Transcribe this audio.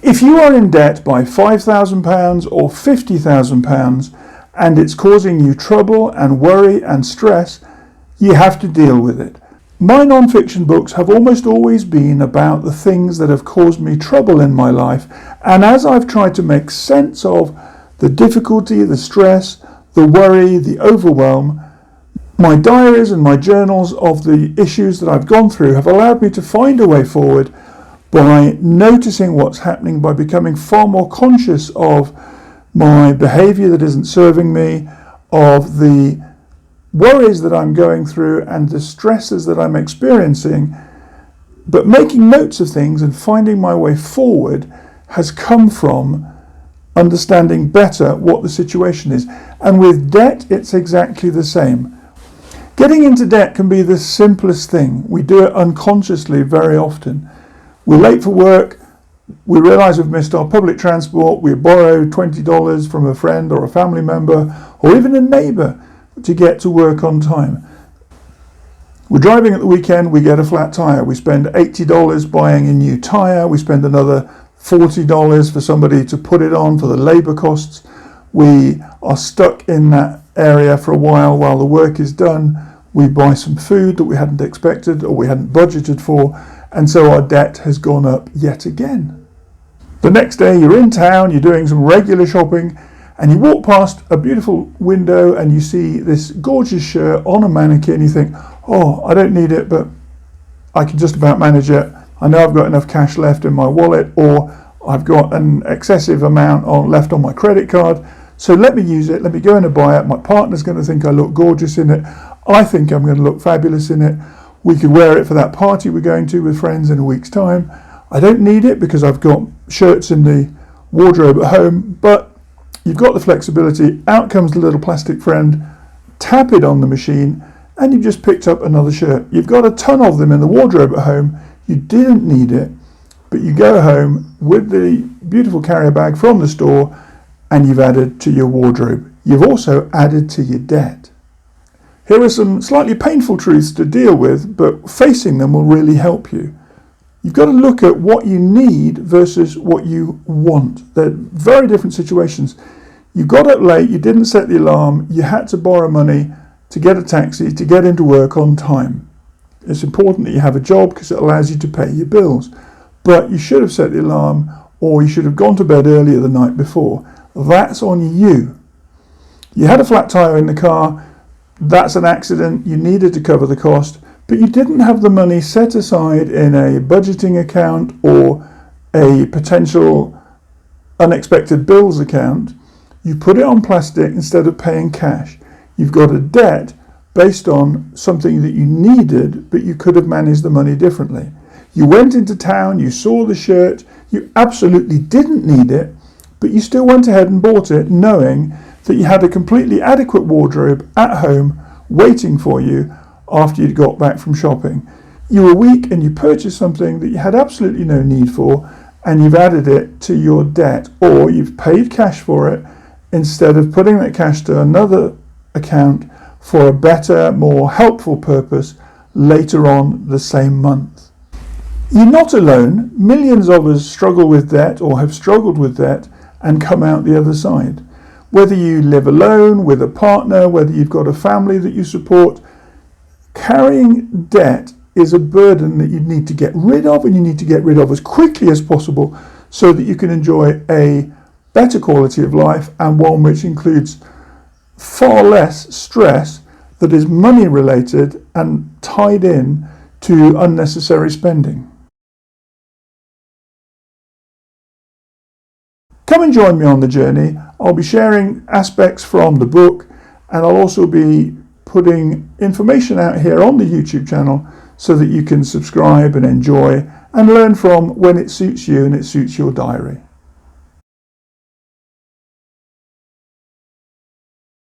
If you are in debt by £5,000 or £50,000 and it's causing you trouble and worry and stress, you have to deal with it. My non-fiction books have almost always been about the things that have caused me trouble in my life, and as I've tried to make sense of the difficulty, the stress, the worry, the overwhelm, my diaries and my journals of the issues that I've gone through have allowed me to find a way forward by noticing what's happening, by becoming far more conscious of my behaviour that isn't serving me, of the worries that I'm going through and the stresses that I'm experiencing. But making notes of things and finding my way forward has come from understanding better what the situation is. And with debt, it's exactly the same. Getting into debt can be the simplest thing. We do it unconsciously very often. We're late for work, we realise we've missed our public transport, we borrow $20 from a friend or a family member or even a neighbour to get to work on time. We're driving at the weekend, we get a flat tyre. We spend $80 buying a new tyre, we spend another $40 for somebody to put it on for the labour costs. We are stuck in that area for a while the work is done. We buy some food that we hadn't expected or we hadn't budgeted for, and so our debt has gone up yet again. The next day you're in town, you're doing some regular shopping, and you walk past a beautiful window and you see this gorgeous shirt on a mannequin. You think, oh, I don't need it, but I can just about manage it. I know I've got enough cash left in my wallet, or I've got an excessive amount left on my credit card. So let me use it, let me go in and buy it. My partner's going to think I look gorgeous in it. I think I'm going to look fabulous in it. We could wear it for that party we're going to with friends in a week's time. I don't need it because I've got shirts in the wardrobe at home, but you've got the flexibility. Out comes the little plastic friend, tap it on the machine, and you've just picked up another shirt. You've got a ton of them in the wardrobe at home. You didn't need it, but you go home with the beautiful carrier bag from the store and you've added to your wardrobe. You've also added to your debt. Here are some slightly painful truths to deal with, but facing them will really help you. You've got to look at what you need versus what you want. They're very different situations. You got up late, you didn't set the alarm, you had to borrow money to get a taxi, to get into work on time. It's important that you have a job because it allows you to pay your bills. But you should have set the alarm, or you should have gone to bed earlier the night before. That's on you. You had a flat tyre in the car, that's an accident, you needed to cover the cost, but you didn't have the money set aside in a budgeting account or a potential unexpected bills account. You put it on plastic instead of paying cash. You've got a debt based on something that you needed, but you could have managed the money differently. You went into town, you saw the shirt, you absolutely didn't need it, but you still went ahead and bought it knowing that you had a completely adequate wardrobe at home waiting for you after you'd got back from shopping. You were weak and you purchased something that you had absolutely no need for, and you've added it to your debt, or you've paid cash for it instead of putting that cash to another account for a better, more helpful purpose later on the same month. You're not alone. Millions of us struggle with debt or have struggled with debt and come out the other side. Whether you live alone, with a partner, whether you've got a family that you support, carrying debt is a burden that you need to get rid of, and you need to get rid of as quickly as possible so that you can enjoy a better quality of life, and one which includes far less stress that is money related and tied in to unnecessary spending. Come and join me on the journey. I'll be sharing aspects from the book, and I'll also be putting information out here on the YouTube channel so that you can subscribe and enjoy and learn from when it suits you and it suits your diary.